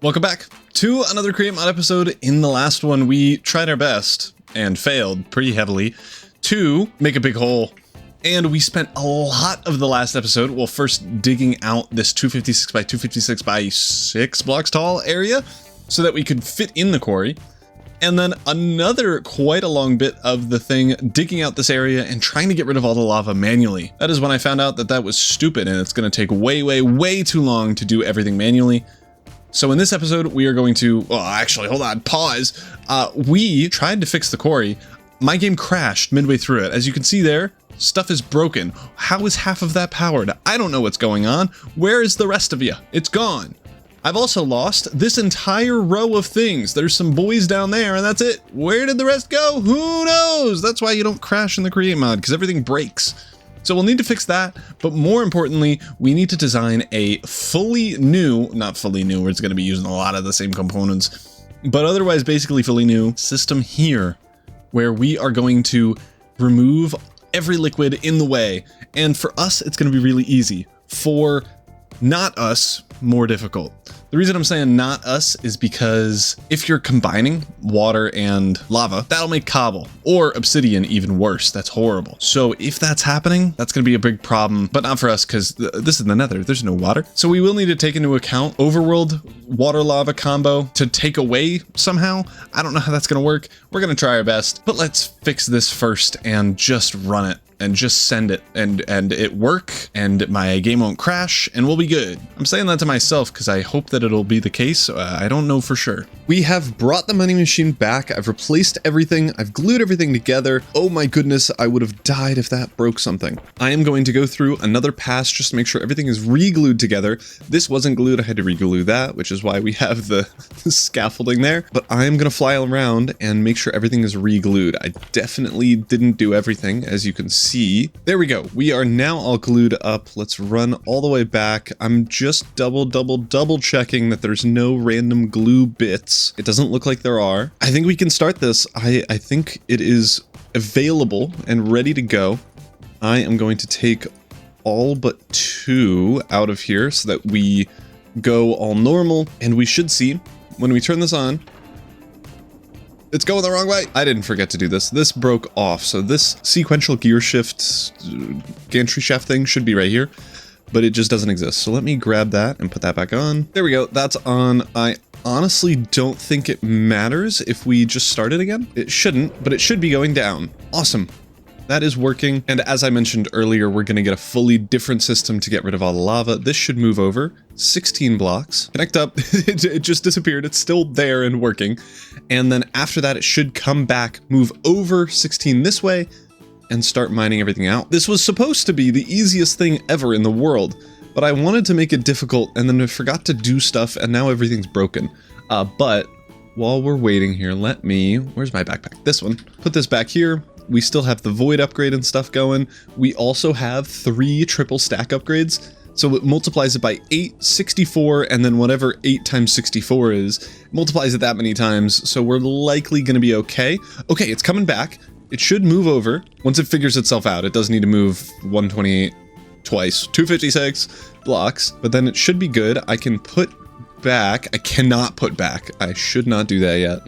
Welcome back to another Create Mod episode. In the last one, we tried our best and failed pretty heavily to make a big hole. And we spent a lot of the last episode, well, first digging out this 256 by 256 by 6 blocks tall area so that we could fit in the quarry. And then another quite a long bit of the thing digging out this area and trying to get rid of all the lava manually. That is when I found out that that was stupid and it's going to take way too long to do everything manually. So in this episode, we are going to, well, actually, hold on, pause. We tried to fix the quarry. My game crashed midway through it. As you can see there, stuff is broken. How is half of that powered? I don't know what's going on. Where is the rest of you? It's gone. I've also lost this entire row of things. There's some boys down there and that's it. Where did the rest go? Who knows? That's why you don't crash in the Create mod, because everything breaks. So we'll need to fix that, but more importantly, we need to design a fully new, not fully new, where it's going to be using a lot of the same components, but otherwise basically fully new system here, where we are going to remove every liquid in the way. And for us, it's going to be really easy. For not us, more difficult. The reason I'm saying not us is because if you're combining water and lava, that'll make cobble, or obsidian even worse. That's horrible. So if that's happening, that's going to be a big problem, but not for us because this is the Nether. There's no water. So we will need to take into account overworld water lava combo to take away somehow. I don't know how that's going to work. We're going to try our best, but let's fix this first and just run it. And just send it and it work and my game won't crash and we'll be good. I'm saying that to myself because I hope that it'll be the case. I don't know for sure. We have brought the money machine back. I've replaced everything. I've glued everything together. Oh my goodness, I would have died if that broke something. I am going to go through another pass just to make sure everything is re-glued together. This wasn't glued. I had to re-glue that, which is why we have the scaffolding there. But I am going to fly around and make sure everything is re-glued. I definitely didn't do everything, as you can see. There we go. We are now all glued up. Let's run all the way back. I'm just double checking that there's no random glue bits. It doesn't look like there are. I think we can start this. I think it is available and ready to go. I am going to take all but 2 out of here so that we go all normal, and we should see when we turn this on, it's going the wrong way. I didn't forget to do this. This broke off. So this sequential gear shift gantry shaft thing should be right here, but it just doesn't exist. So let me grab that and put that back on. There we go. That's on. I honestly don't think it matters if we just start it again. It shouldn't, but it should be going down. Awesome. That is working. And as I mentioned earlier, we're going to get a fully different system to get rid of all the lava. This should move over 16 blocks. Connect up. It just disappeared. It's still there and working. And then after that, it should come back, move over 16 this way, and start mining everything out. This was supposed to be the easiest thing ever in the world, but I wanted to make it difficult and then I forgot to do stuff and now everything's broken. But while we're waiting here, let me, where's my backpack? This one. Put this back here. We still have the void upgrade and stuff going. We also have 3 triple stack upgrades. So it multiplies it by 8, 64, and then whatever 8 times 64 is, multiplies it that many times. So we're likely going to be okay. Okay, it's coming back. It should move over once it figures itself out. It does need to move 128 twice, 256 blocks, but then it should be good. I can put back. I cannot put back. I should not do that yet.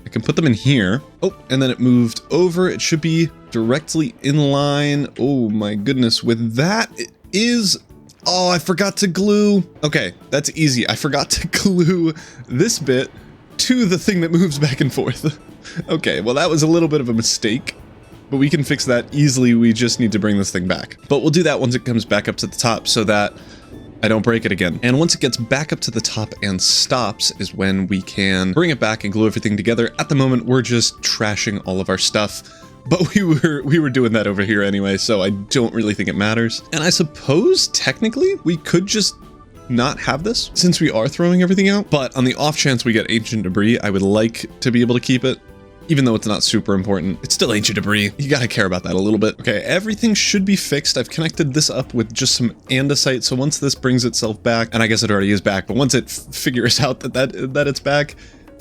I can put them in here. Oh, and then it moved over. It should be directly in line. Oh my goodness. With that, it is... Oh, I forgot to glue. Okay, that's easy. I forgot to glue this bit to the thing that moves back and forth. Okay, well, that was a little bit of a mistake, but we can fix that easily. We just need to bring this thing back. But we'll do that once it comes back up to the top so that I don't break it again. And once it gets back up to the top and stops is when we can bring it back and glue everything together. At the moment, we're just trashing all of our stuff, but we were doing that over here anyway, so I don't really think it matters. And I suppose technically we could just not have this since we are throwing everything out, but on the off chance we get ancient debris, I would like to be able to keep it. Even though it's not super important, it's still ancient debris. You gotta care about that a little bit. Okay, everything should be fixed. I've connected this up with just some andesite, so once this brings itself back, and I guess it already is back, but once it figures out that it's back,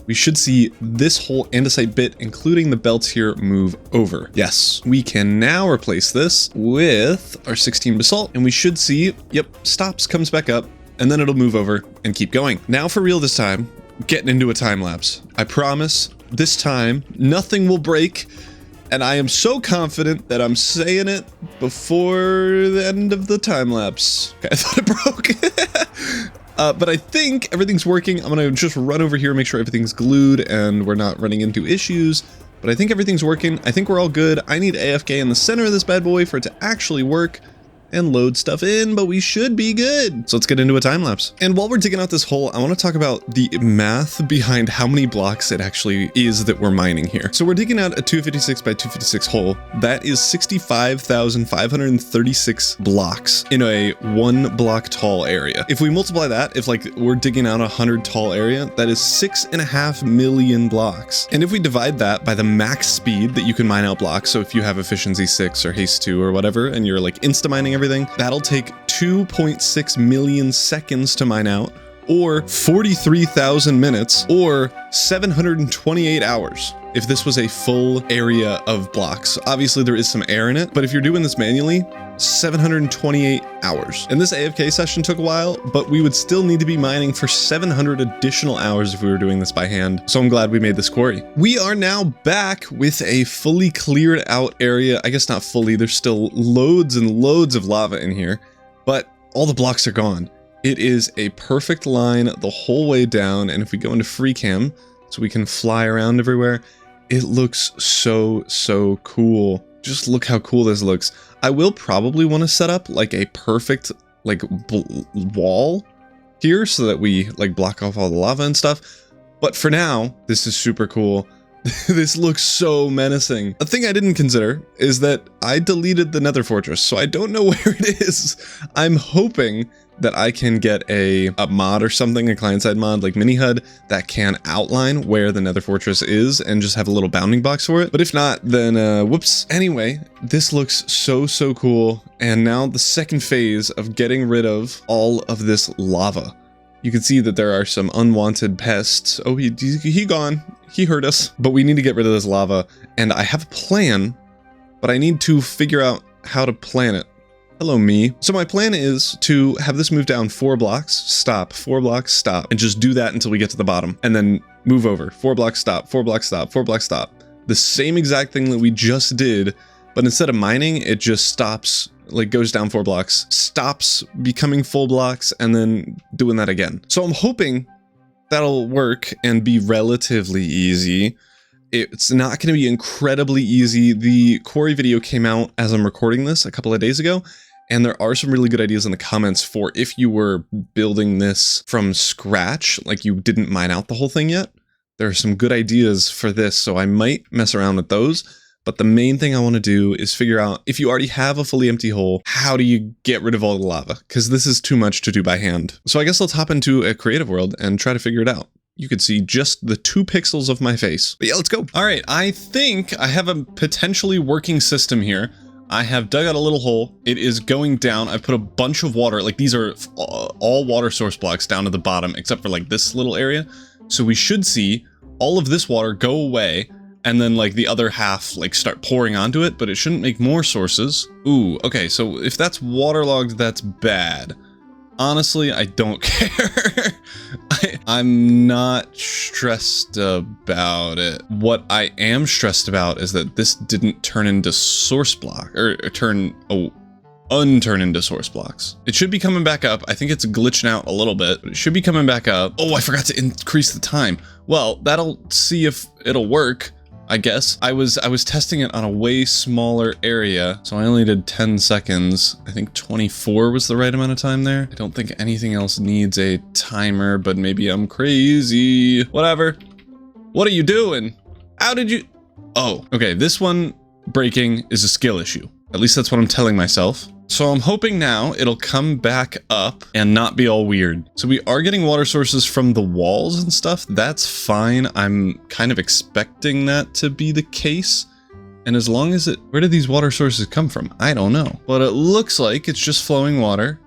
we should see this whole andesite bit, including the belts here, move over. Yes, we can now replace this with our 16 basalt, and we should see, yep, stops, comes back up. and then it'll move over and keep going. Now for real this time, getting into a time lapse. I promise this time nothing will break, and I am so confident that I'm saying it before the end of the time lapse. Okay, I thought it broke. But I think everything's working. I'm gonna just run over here, make sure everything's glued and we're not running into issues. But I think everything's working. I think we're all good. I need AFK in the center of this bad boy for it to actually work and load stuff in, but we should be good. So let's get into a time lapse. And while we're digging out this hole, I want to talk about the math behind how many blocks it actually is that we're mining here. So we're digging out a 256 by 256 hole. That is 65,536 blocks in a 1 block tall area. If we multiply that, if like we're digging out a 100 tall area, that is 6.5 million blocks. And if we divide that by the max speed that you can mine out blocks, so if you have efficiency 6 or haste 2 or whatever, and you're like insta mining everything, that'll take 2.6 million seconds to mine out, or 43,000 minutes, or 728 hours. If this was a full area of blocks. Obviously there is some air in it, but if you're doing this manually, 728 hours. And this AFK session took a while, but we would still need to be mining for 700 additional hours if we were doing this by hand. So I'm glad we made this quarry. We are now back with a fully cleared out area. I guess not fully, there's still loads and loads of lava in here, but all the blocks are gone. It is a perfect line the whole way down. And if we go into free cam, so we can fly around everywhere, it looks so cool. Just look how cool this looks. I will probably want to set up like a perfect like wall here so that we like block off all the lava and stuff. But for now, this is super cool. This looks so menacing. A thing I didn't consider is that I deleted the Nether fortress, so I don't know where it is. I'm hoping that I can get a mod or something, a client-side mod like Mini HUD that can outline where the Nether fortress is and just have a little bounding box for it. But if not, then whoops. Anyway, this looks so cool. And now the second phase of getting rid of all of this lava. You can see that there are some unwanted pests. Oh, he gone. He hurt us. But we need to get rid of this lava. And I have a plan, but I need to figure out how to plan it. Hello, me. So my plan is to have this move down 4 blocks, stop, 4 blocks, stop, and just do that until we get to the bottom. And then move over, 4 blocks, stop, 4 blocks, stop, 4 blocks, stop. The same exact thing that we just did, but instead of mining, it just stops, like goes down 4 blocks, stops becoming full blocks, and then doing that again. So I'm hoping that'll work and be relatively easy. It's not going to be incredibly easy. The Quarry video came out as I'm recording this a couple of days ago, and there are some really good ideas in the comments for if you were building this from scratch, like you didn't mine out the whole thing yet. There are some good ideas for this, so I might mess around with those. But the main thing I want to do is figure out, if you already have a fully empty hole, how do you get rid of all the lava? Because this is too much to do by hand. So I guess let's hop into a creative world and try to figure it out. You could see just the 2 pixels of my face. But yeah, let's go. All right, I think I have a potentially working system here. I have dug out a little hole. It is going down. I've put a bunch of water, like these are all water source blocks down to the bottom, except for like this little area. So we should see all of this water go away, and then like the other half like start pouring onto it, but it shouldn't make more sources. Ooh, okay, so if that's waterlogged, that's bad. Honestly, I don't care. I'm not stressed about it. What I am stressed about is that this didn't turn into source block, or unturn into source blocks. It should be coming back up. I think it's glitching out a little bit, but it should be coming back up. Oh, I forgot to increase the time. Well, that'll see if it'll work. I guess. I was testing it on a way smaller area, so I only did 10 seconds. I think 24 was the right amount of time there. I don't think anything else needs a timer, but maybe I'm crazy. Whatever. What are you doing? How did you... Oh, okay, this one breaking is a skill issue. At least that's what I'm telling myself. So I'm hoping now it'll come back up and not be all weird. So we are getting water sources from the walls and stuff. That's fine. I'm kind of expecting that to be the case. And as long as where did these water sources come from? I don't know. But it looks like it's just flowing water.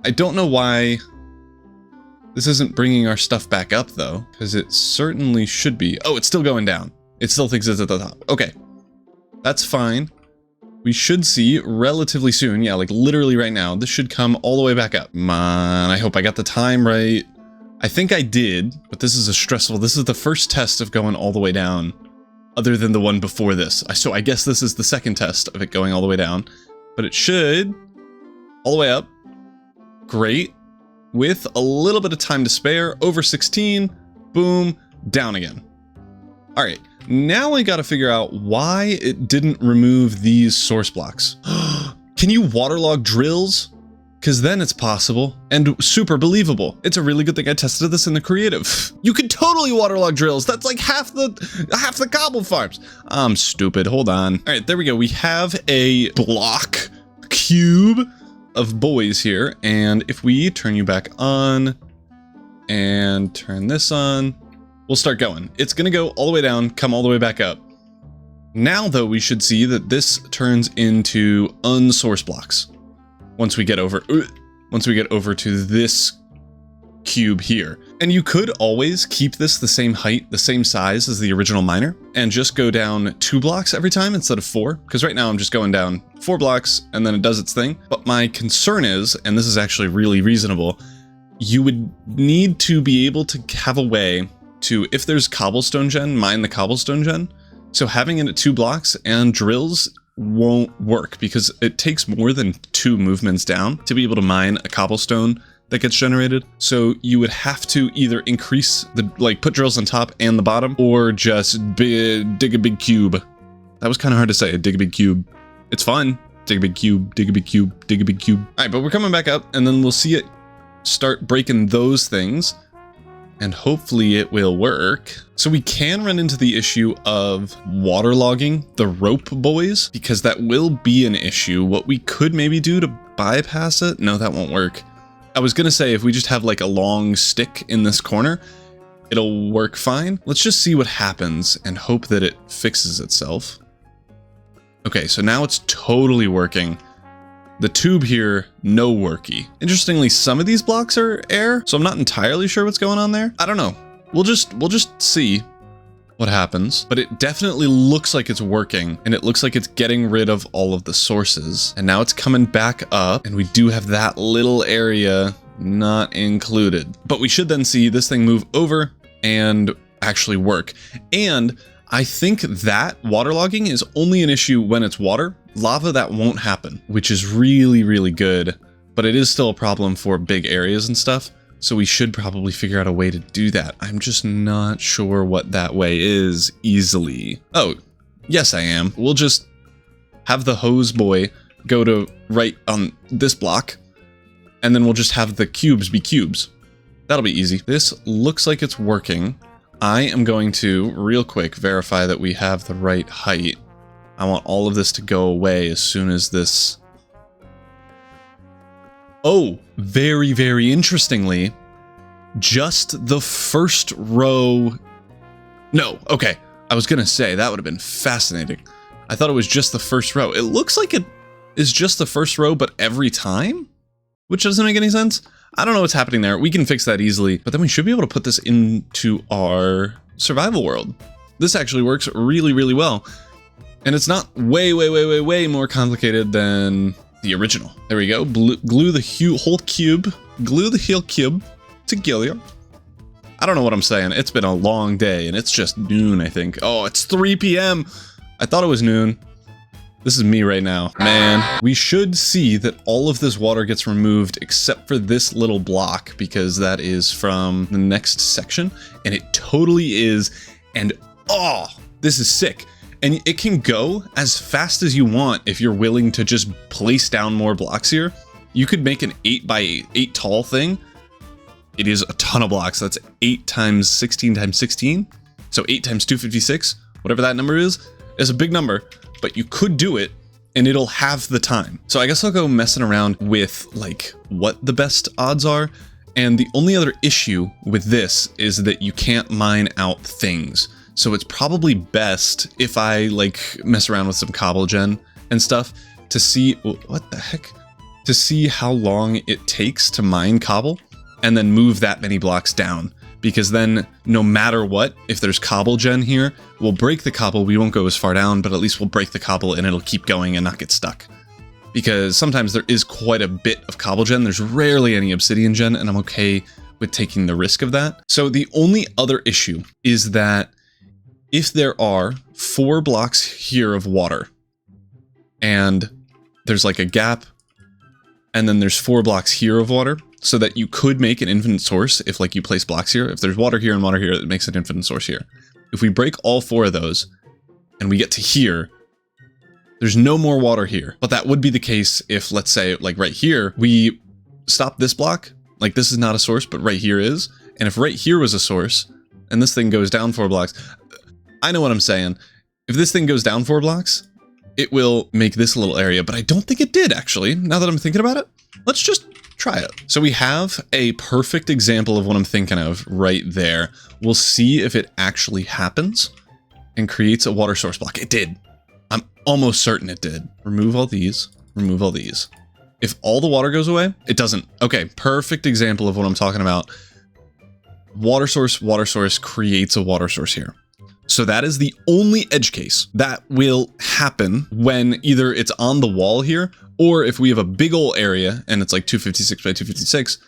I don't know why this isn't bringing our stuff back up though, because it certainly should be. Oh, it's still going down. It still thinks it's at the top. Okay, that's fine. we should see relatively soon. Yeah, like literally right now. This should come all the way back up. Man, I hope I got the time right. I think I did, but this is this is the first test of going all the way down, other than the one before this. So I guess this is the second test of it going all the way down, but it should all the way up. Great. With a little bit of time to spare, over 16, boom, down again. All right, now I gotta figure out why it didn't remove these source blocks. Can you waterlog drills? Because then it's possible and super believable. It's a really good thing I tested this in the creative. You could totally waterlog drills. That's like half the cobble farms. I'm stupid, hold on. All right, there we go. We have a block cube of boys here, and if we turn you back on and turn this on, we'll start going. It's gonna go all the way down, come all the way back up. Now though, we should see that this turns into unsource blocks once we get over to this cube here. And you could always keep this the same height, the same size as the original miner, and just go down 2 blocks every time instead of 4, because right now I'm just going down 4 blocks and then it does its thing. But my concern is, and this is actually really reasonable, you would need to be able to have a way to, if there's cobblestone gen, mine the cobblestone gen. So having it at 2 blocks and drills won't work, because it takes more than 2 movements down to be able to mine a cobblestone that gets generated. So you would have to either increase the, like, put drills on top and the bottom, or just dig a big cube. That was kind of hard to say, dig a big cube. It's fun. Dig a big cube, dig a big cube, dig a big cube. All right, but we're coming back up, and then we'll see it start breaking those things, and hopefully it will work. So we can run into the issue of waterlogging the rope boys, because that will be an issue. What we could maybe do to bypass it, no, that won't work. I was gonna say if we just have like a long stick in this corner, it'll work fine. Let's just see what happens and hope that it fixes itself. Okay, so now it's totally working. The tube here, no worky. Interestingly, some of these blocks are air, so I'm not entirely sure what's going on there. I don't know. We'll just see what happens, but it definitely looks like it's working, and it looks like it's getting rid of all of the sources. And now it's coming back up, and we do have that little area not included. But we should then see this thing move over and actually work. And I think that waterlogging is only an issue when it's water. Lava, that won't happen, which is really, really good, but it is still a problem for big areas and stuff. So we should probably figure out a way to do that. I'm just not sure what that way is easily. Oh, yes, I am. We'll just have the hose boy go to right on this block, and then we'll just have the cubes be cubes. That'll be easy. This looks like it's working. I am going to, real quick, verify that we have the right height. I want all of this to go away as soon as this... Oh, very, very interestingly, just the first row... No, okay. I was gonna say, that would have been fascinating. I thought it was just the first row. It looks like it is just the first row, but every time? Which doesn't make any sense. I don't know what's happening there. We can fix that easily, but then we should be able to put this into our survival world. This actually works really, really well. And it's not way, way, way, way, way more complicated than the original. There we go. Glue the whole cube. Glue the whole cube together. I don't know what I'm saying. It's been a long day, and it's just noon, I think. Oh, it's 3 p.m. I thought it was noon. This is me right now. Man, we should see that all of this water gets removed except for this little block, because that is from the next section, and it totally is. And oh, this is sick. And it can go as fast as you want if you're willing to just place down more blocks here. You could make an 8x8 tall thing. It is a ton of blocks. That's 8 times 16 times 16. So 8 times 256, whatever that number is a big number, but you could do it and it'll have the time. So I guess I'll go messing around with like what the best odds are. And the only other issue with this is that you can't mine out things. So it's probably best if I like mess around with some cobble gen and stuff to see, what the heck? To see how long it takes to mine cobble and then move that many blocks down. because then no matter what, if there's cobble gen here, we'll break the cobble. We won't go as far down, but at least we'll break the cobble and it'll keep going and not get stuck. Because sometimes there is quite a bit of cobble gen. There's rarely any obsidian gen, and I'm okay with taking the risk of that. So the only other issue is that if there are 4 blocks here of water, and there's like a gap, and then there's 4 blocks here of water, so that you could make an infinite source if like you place blocks here. If there's water here and water here, it makes an infinite source here. If we break all 4 of those, and we get to here, there's no more water here. But that would be the case if, let's say, like right here, we stop this block. Like this is not a source, but right here is. And if right here was a source, and this thing goes down 4 blocks, I know what I'm saying. If this thing goes down 4 blocks, it will make this little area, but I don't think it did actually, now that I'm thinking about it. Let's just try it. So we have a perfect example of what I'm thinking of right there. We'll see if it actually happens and creates a water source block. It did. I'm almost certain it did. Remove all these, remove all these. If all the water goes away, it doesn't. Okay, perfect example of what I'm talking about. Water source creates a water source here. So that is the only edge case that will happen when either it's on the wall here, or if we have a big old area and it's like 256 by 256,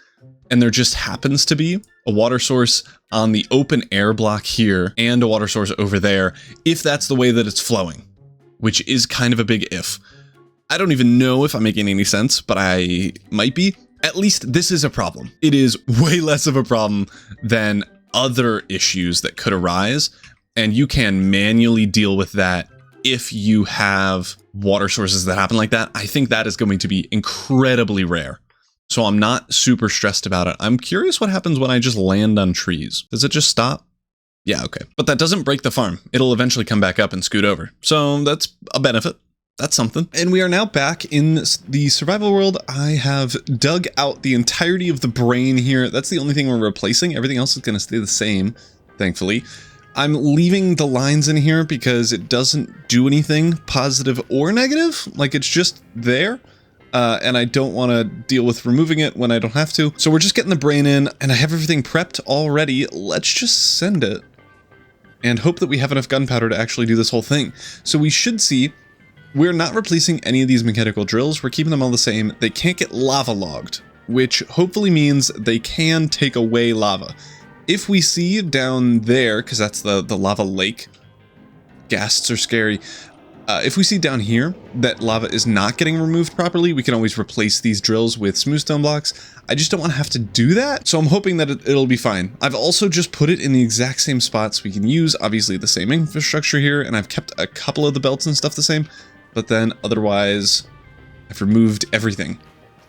and there just happens to be a water source on the open air block here and a water source over there, if that's the way that it's flowing, which is kind of a big if. I don't even know if I'm making any sense, but I might be. At least this is a problem. It is way less of a problem than other issues that could arise. And you can manually deal with that if you have water sources that happen like that. I think that is going to be incredibly rare. So I'm not super stressed about it. I'm curious what happens when I just land on trees. Does it just stop? Yeah, okay. But that doesn't break the farm. It'll eventually come back up and scoot over. So that's a benefit. That's something. And we are now back in the survival world. I have dug out the entirety of the brain here. That's the only thing we're replacing. Everything else is going to stay the same, thankfully. I'm leaving the lines in here because it doesn't do anything positive or negative. Like it's just there. And I don't want to deal with removing it when I don't have to. So we're just getting the brain in and I have everything prepped already. Let's just send it and hope that we have enough gunpowder to actually do this whole thing. So we should see we're not replacing any of these mechanical drills. We're keeping them all the same. They can't get lava logged, which hopefully means they can take away lava. If we see down there, because that's the lava lake, ghasts are scary. If we see down here that lava is not getting removed properly, we can always replace these drills with smooth stone blocks. I just don't want to have to do that, so I'm hoping that it'll be fine. I've also just put it in the exact same spots we can use, obviously the same infrastructure here, and I've kept a couple of the belts and stuff the same, but then otherwise I've removed everything.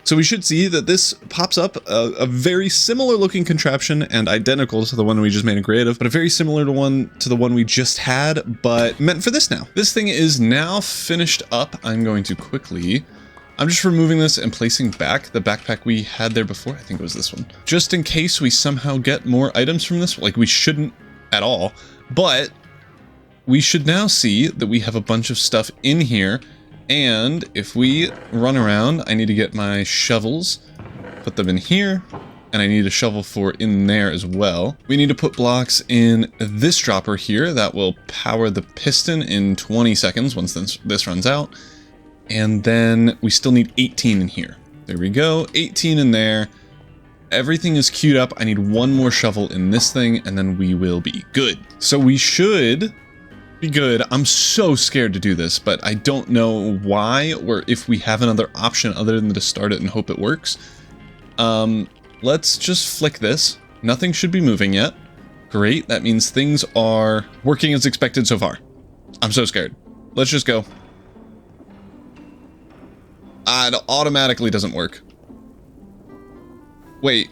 So we should see that this pops up a very similar looking contraption and identical to the one we just made in creative, but a very similar to the one we just had, but meant for this now. This thing is now finished up. I'm going to quickly, I'm just removing this and placing back the backpack we had there before. I think it was this one. Just in case we somehow get more items from this, like we shouldn't at all, but we should now see that we have a bunch of stuff in here. And if we run around, I need to get my shovels, put them in here, and I need a shovel for in there as well. We need to put blocks in this dropper here that will power the piston in 20 seconds once this runs out. And then we still need 18 in here. There we go, 18 in there. Everything is queued up. I need one more shovel in this thing, and then we will be good. So we should be good. I'm so scared to do this, but I don't know why or if we have another option other than to start it and hope it works. Let's just flick this. Nothing should be moving yet. Great. That means things are working as expected so far. I'm so scared. Let's just go. It automatically doesn't work. Wait.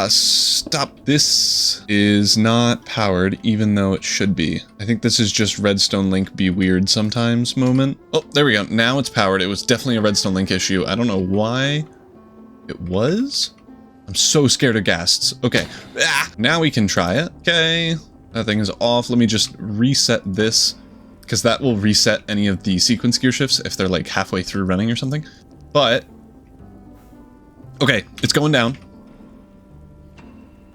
Stop. This is not powered, even though it should be. I think this is just Redstone Link be weird sometimes moment. Oh, there we go. Now it's powered. It was definitely a Redstone Link issue. I don't know why it was. I'm so scared of ghasts. Okay. Now we can try it. Okay. That thing is off. Let me just reset this, because that will reset any of the sequence gear shifts if they're like halfway through running or something. But, okay, it's going down.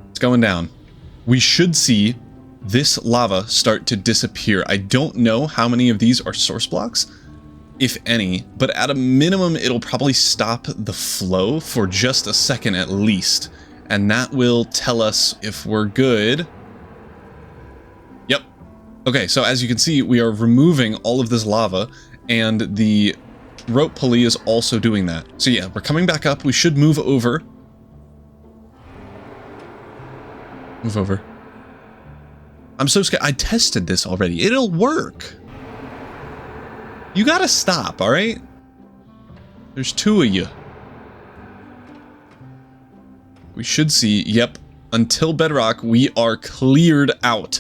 It's going down. we should see this lava start to disappear. I don't know how many of these are source blocks, if any, but at a minimum, it'll probably stop the flow for just a second at least. And that will tell us if we're good. Yep. Okay, so as you can see, we are removing all of this lava, and the rope pulley is also doing that. So yeah, we're coming back up. We should move over. Move over. I'm so scared. I tested this already. It'll work. You gotta stop, all right? There's two of you. We should see, yep, until bedrock, we are cleared out.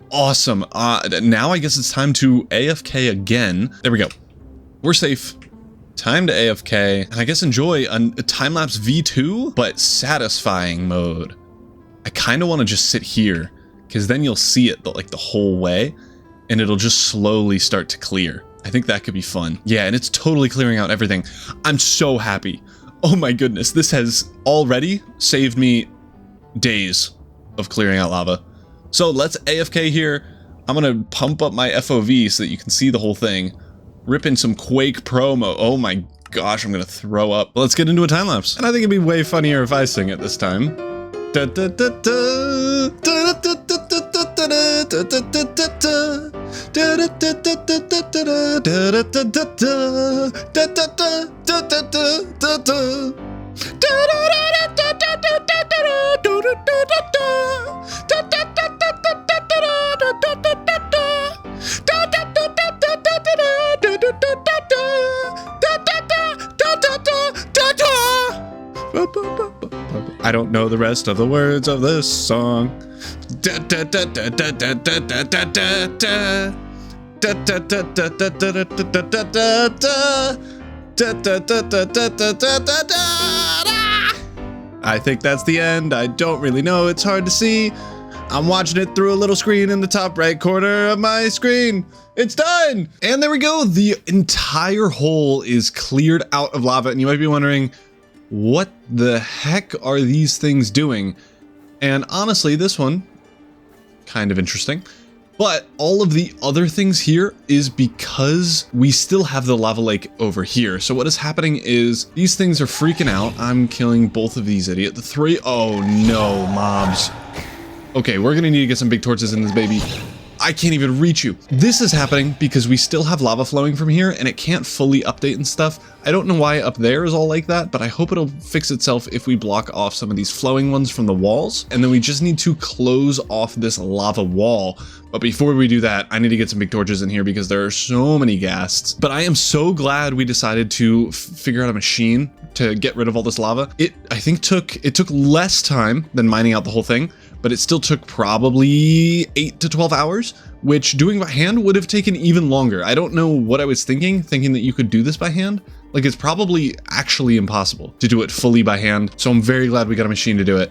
Awesome. Now I guess it's time to AFK again. There we go. We're safe. Time to AFK. And I guess enjoy a time-lapse V2, but satisfying mode. I kind of want to just sit here, because then you'll see it like the whole way, and it'll just slowly start to clear. I think that could be fun. Yeah, and it's totally clearing out everything. I'm so happy. Oh my goodness, this has already saved me days of clearing out lava. So let's AFK here. I'm gonna pump up my FOV so that you can see the whole thing. Rip in some Quake promo. Oh my gosh, I'm gonna throw up. Let's get into a time lapse. And I think it'd be way funnier if I sing it this time. Da, da, da, da, da, da, da, da, da, da, da, da, da. I don't know the rest of the words of this song. I think that's the end. I don't really know. It's hard to see. I'm watching it through a little screen in the top right corner of my screen. It's done! And there we go. The entire hole is cleared out of lava. And you might be wondering, what the heck are these things doing? And honestly, this one, kind of interesting. But all of the other things here is because we still have the lava lake over here. So what is happening is these things are freaking out. I'm killing both of these idiots. The three, oh no, mobs. Okay, we're gonna need to get some big torches in this baby. I can't even reach you. This is happening because we still have lava flowing from here and it can't fully update and stuff. I don't know why up there is all like that, but I hope it'll fix itself if we block off some of these flowing ones from the walls. And then we just need to close off this lava wall. But before we do that, I need to get some big torches in here because there are so many ghasts. But I am so glad we decided to figure out a machine to get rid of all this lava. I think it took less time than mining out the whole thing, but it still took probably 8 to 12 hours, which doing by hand would have taken even longer. I don't know what I was thinking that you could do this by hand. Like, it's probably actually impossible to do it fully by hand. So I'm very glad we got a machine to do it.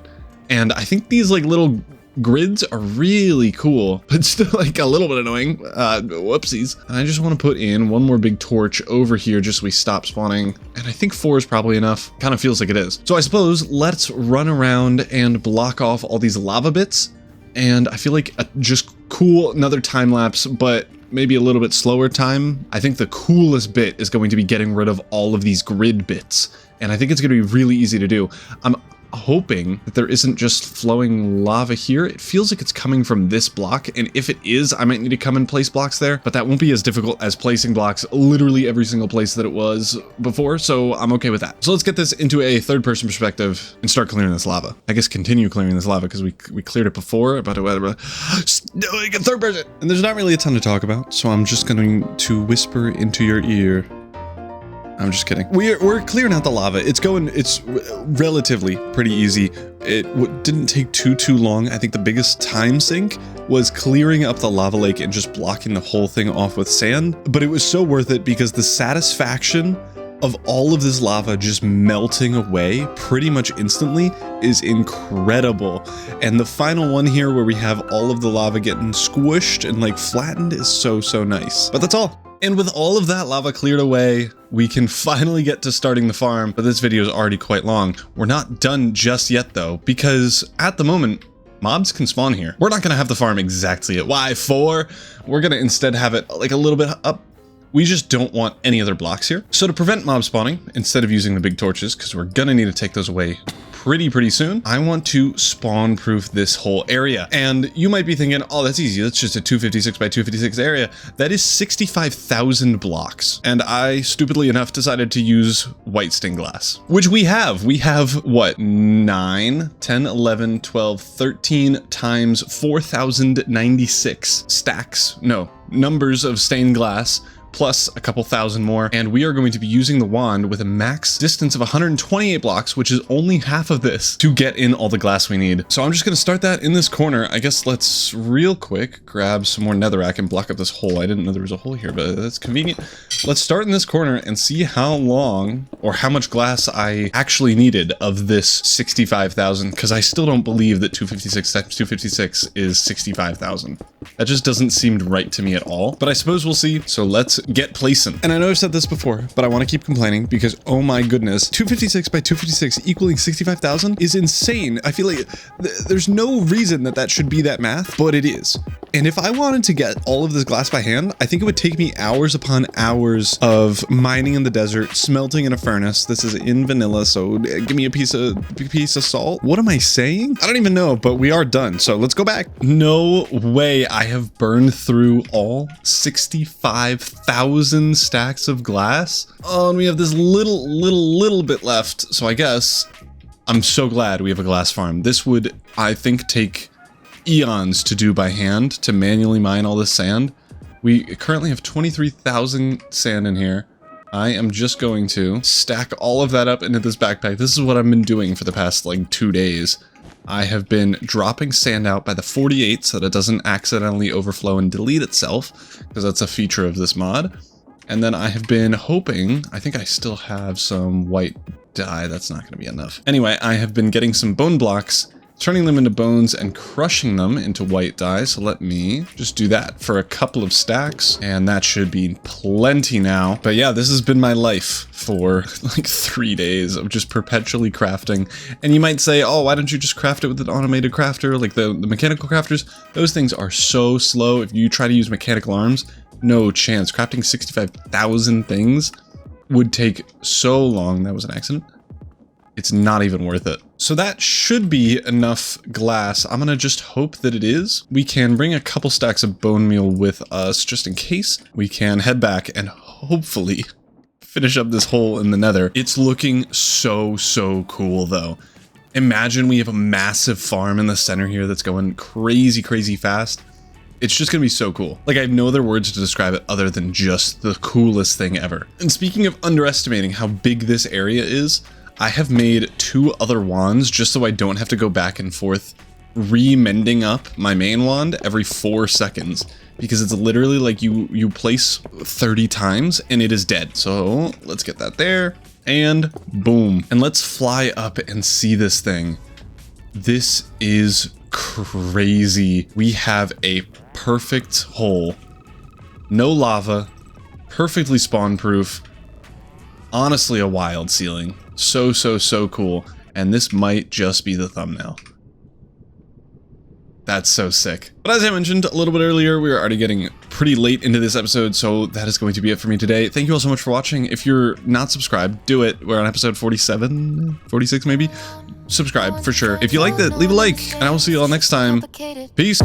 And I think these like little grids are really cool, but still like a little bit annoying. Whoopsies. And I just want to put in one more big torch over here just so we stop spawning. And I think 4 is probably enough. Kind of feels like it is. So I suppose let's run around and block off all these lava bits. And I feel like just cool, another time lapse, but maybe a little bit slower time. I think the coolest bit is going to be getting rid of all of these grid bits. And I think it's going to be really easy to do. I'm hoping that there isn't just flowing lava here. It feels like it's coming from this block, and if it is, I might need to come and place blocks there, but that won't be as difficult as placing blocks literally every single place that it was before, so I'm okay with that. So let's get this into a third-person perspective and start clearing this lava. I guess continue clearing this lava because we cleared it before, but whatever. Third person! And there's not really a ton to talk about, so I'm just going to whisper into your ear. I'm just kidding. We're clearing out the lava. It's relatively pretty easy. It didn't take too long. I think the biggest time sink was clearing up the lava lake and just blocking the whole thing off with sand. But it was so worth it because the satisfaction of all of this lava just melting away pretty much instantly is incredible. And the final one here where we have all of the lava getting squished and like flattened is so nice. But that's all. And with all of that lava cleared away, we can finally get to starting the farm, but this video is already quite long. We're not done just yet though, because at the moment, mobs can spawn here. We're not gonna have the farm exactly at Y4. We're gonna instead have it like a little bit up. We just don't want any other blocks here. So to prevent mob spawning, instead of using the big torches, because we're gonna need to take those away pretty soon, I want to spawn proof this whole area. And you might be thinking, oh, that's easy. That's just a 256 by 256 area. That is 65,000 blocks. And I, stupidly enough, decided to use white stained glass, which we have. We have what? 9, 10, 11, 12, 13 times 4,096 stacks. No, numbers of stained glass, plus a couple thousand more, and we are going to be using the wand with a max distance of 128 blocks, which is only half of this, to get in all the glass we need. So I'm just gonna start that in this corner. I guess let's real quick grab some more netherrack and block up this hole. I didn't know there was a hole here, but that's convenient. Let's start in this corner and see how long or how much glass I actually needed of this 65,000, because I still don't believe that 256 times 256 is 65,000. That just doesn't seem right to me at all, but I suppose we'll see. So let's get placing. And I know I've said this before, but I want to keep complaining because, oh my goodness, 256 by 256 equaling 65,000 is insane. I feel like there's no reason that that should be that math, but it is. And if I wanted to get all of this glass by hand, I think it would take me hours upon hours of mining in the desert, smelting in a furnace. This is in vanilla, so give me a piece of salt. What am I saying? I don't even know, but we are done. So let's go back. No way I have burned through all 65,000 stacks of glass. Oh, and we have this little bit left. So I guess I'm so glad we have a glass farm. This would, I think, take eons to do by hand, to manually mine all this sand. We currently have 23,000 sand in here. I am just going to stack all of that up into this backpack. This is what I've been doing for the past like 2 days. I have been dropping sand out by the 48 so that it doesn't accidentally overflow and delete itself, because that's a feature of this mod. And then I have been hoping, I think I still have some white dye. That's not going to be enough. Anyway, I have been getting some bone blocks, turning them into bones and crushing them into white dye. So let me just do that for a couple of stacks, and that should be plenty now. But yeah, this has been my life for like 3 days of just perpetually crafting. And you might say, oh, why don't you just craft it with an automated crafter like the mechanical crafters? Those things are so slow. If you try to use mechanical arms, no chance. Crafting 65,000 things would take so long. That was an accident. It's not even worth it. So that should be enough glass. I'm gonna just hope that it is. We can bring a couple stacks of bone meal with us just in case. We can head back and hopefully finish up this hole in the nether. It's looking so cool though. Imagine we have a massive farm in the center here that's going crazy fast. It's just gonna be so cool. Like, I have no other words to describe it other than just the coolest thing ever. And speaking of underestimating how big this area is, I have made 2 other wands just so I don't have to go back and forth remending up my main wand every 4 seconds, because it's literally like you place 30 times and it is dead. So let's get that there and boom. And let's fly up and see this thing. This is crazy. We have a perfect hole, no lava, perfectly spawn proof, honestly a wild ceiling. So cool. And this might just be the thumbnail. That's so sick. But as I mentioned a little bit earlier, we are already getting pretty late into this episode, so that is going to be it for me today. Thank you all so much for watching. If you're not subscribed, do it. We're on episode 47, 46 maybe. Subscribe for sure. If you liked it, leave a like, and I will see you all next time. Peace.